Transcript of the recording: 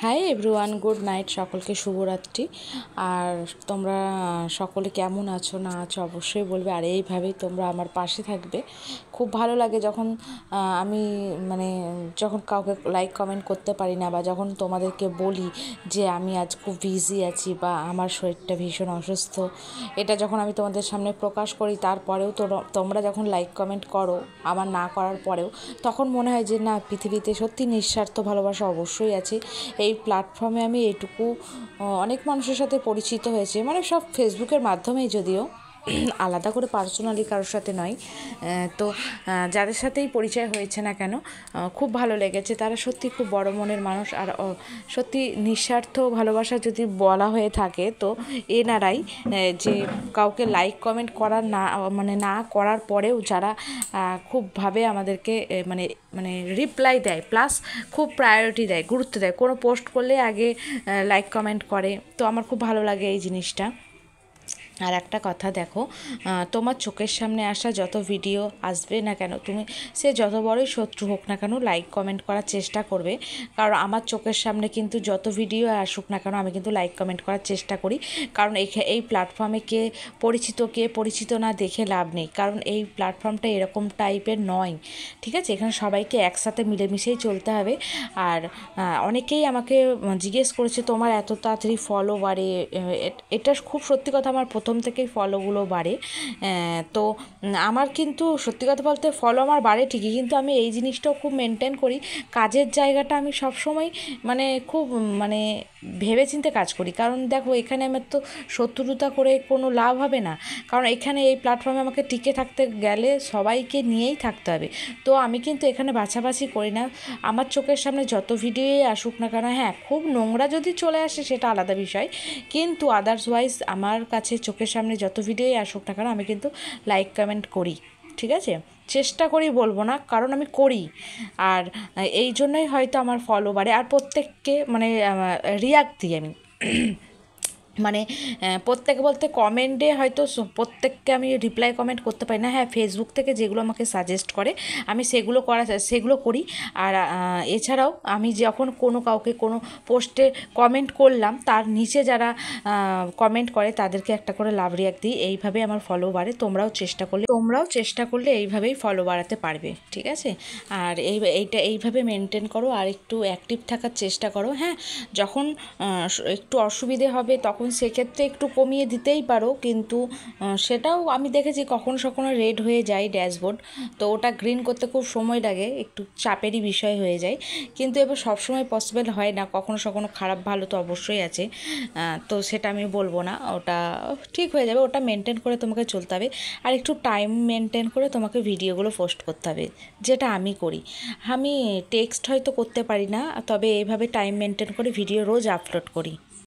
Hi everyone, good night. সকলকে শুভরাত্রি। আর তোমরা সকলে কেমন আছো না আছো অবশ্যই বলবে, আর এইভাবেই তোমরা আমার পাশে থাকবে। খুব ভালো লাগে যখন আমি যখন কাউকে লাইক কমেন্ট করতে পারি না, বা যখন তোমাদেরকে বলি যে আমি আজ খুব বিজি আছি বা আমার শরীরটা ভীষণ অসুস্থ, এটা যখন আমি তোমাদের সামনে প্রকাশ করি, তারপরেও তোমরা যখন লাইক কমেন্ট করো আমার না করার পরেও, তখন মনে হয় যে না, পৃথিবীতে সত্যি নিঃস্বার্থ ভালোবাসা অবশ্যই আছে। এই প্ল্যাটফর্মে আমি এটুকু অনেক মানুষের সাথে পরিচিত হয়েছে, সব ফেসবুকের মাধ্যমেই, যদিও আলাদা করে পার্সোনালি কারোর সাথে নয়। তো যাদের সাথেই পরিচয় হয়েছে না কেন, খুব ভালো লেগেছে। তারা সত্যি খুব বড় মনের মানুষ। আর সত্যি নিঃস্বার্থ ভালোবাসা যদি বলা হয়ে থাকে, তো এনারাই যে কাউকে লাইক কমেন্ট করার না করার পরেও যারা খুবভাবে আমাদেরকে রিপ্লাই দেয়, প্লাস খুব প্রায়োরিটি দেয়, গুরুত্ব দেয়। কোনো পোস্ট করলে আগে লাইক কমেন্ট করে, তো আমার খুব ভালো লাগে এই জিনিসটা। আর একটা কথা দেখো, তোমার চোখের সামনে আসা যত ভিডিও আসবে না কেন, তুমি সে যত বড়ই শত্রু হোক না কেন, লাইক কমেন্ট করার চেষ্টা করবে। কারণ আমার চোখের সামনে কিন্তু যত ভিডিও আসুক না কেন, আমি কিন্তু লাইক কমেন্ট করার চেষ্টা করি। কারণ এই প্ল্যাটফর্মে কে পরিচিত না দেখে লাভ নেই। কারণ এই প্ল্যাটফর্মটা এরকম টাইপের নয়, ঠিক আছে? এখানে সবাইকে একসাথে মিলেমিশেই চলতে হবে। আর অনেকেই আমাকে জিজ্ঞেস করেছে তোমার এত তাড়াতাড়ি ফলো বাড়ে। এটা খুব সত্যি কথা, আমার প্রথম থেকেই ফলোগুলো বাড়ে। তো আমার কিন্তু সত্যি কথা বলতে ফলো আমার বাড়ে ঠিকই, কিন্তু আমি এই জিনিসটাও খুব মেনটেন করি। কাজের জায়গাটা আমি সবসময় খুব ভেবেচিন্তে কাজ করি। কারণ দেখো, এখানে আমার তো শত্রুতা করে কোনো লাভ হবে না। কারণ এখানে এই প্ল্যাটফর্মে আমাকে টিকে থাকতে গেলে সবাইকে নিয়েই থাকতে হবে। তো আমি কিন্তু এখানে বাছাবাছি করি না। আমার চোখের সামনে যত ভিডিওই আসুক না কেন, হ্যাঁ, খুব নোংরা যদি চলে আসে সেটা আলাদা বিষয়, কিন্তু আদার্সওয়াইজ আমার কাছে চোখের সামনে যত ভিডিওই আসুক না কেন, আমি কিন্তু লাইক কমেন্ট করি, ঠিক আছে? চেষ্টা করি বলবো না, কারণ আমি করি। আর এই জন্যই হয়তো আমার ফলো বাড়ে। আর প্রত্যেককে রিয়াক্ট দিই আমি প্রত্যেকে বলতে কমেন্টে হয়তো প্রত্যেককে আমি রিপ্লাই কমেন্ট করতে পারি না। হ্যাঁ, ফেসবুক থেকে যেগুলো আমাকে সাজেস্ট করে আমি সেগুলো করি। আর এছাড়াও আমি যখন কাউকে কোনো পোস্টে কমেন্ট করলাম, তার নিচে যারা কমেন্ট করে তাদেরকে একটা করে লাভ রিয়াক্ট দিই। এইভাবে আমার ফলো বাড়ে। তোমরাও চেষ্টা করলে এইভাবেই ফলো বাড়াতে পারবে, ঠিক আছে? আর এইভাবে মেনটেন করো, আর একটু অ্যাক্টিভ থাকার চেষ্টা করো। হ্যাঁ, যখন একটু অসুবিধে হবে তখন সেক্ষেত্রে একটু কমিয়ে দিতেই পারো, কিন্তু সেটাও আমি দেখেছি কখনো রেড হয়ে যায় ড্যাশবোর্ড, তো ওটা গ্রিন করতে খুব সময় লাগে, একটু চাপেরই বিষয় হয়ে যায়। কিন্তু এবার সবসময় পসিবল হয় না, কখনো খারাপ ভালো তো অবশ্যই আছে। তো সেটা আমি বলবো না, ওটা ঠিক হয়ে যাবে। ওটা মেনটেন করে তোমাকে চলতে হবে। আর একটু টাইম মেনটেন করে তোমাকে ভিডিওগুলো পোস্ট করতে হবে, যেটা আমি করি। আমি টেক্সট হয়তো করতে পারি না, তবে এইভাবে টাইম মেনটেন করে ভিডিও রোজ আপলোড করি।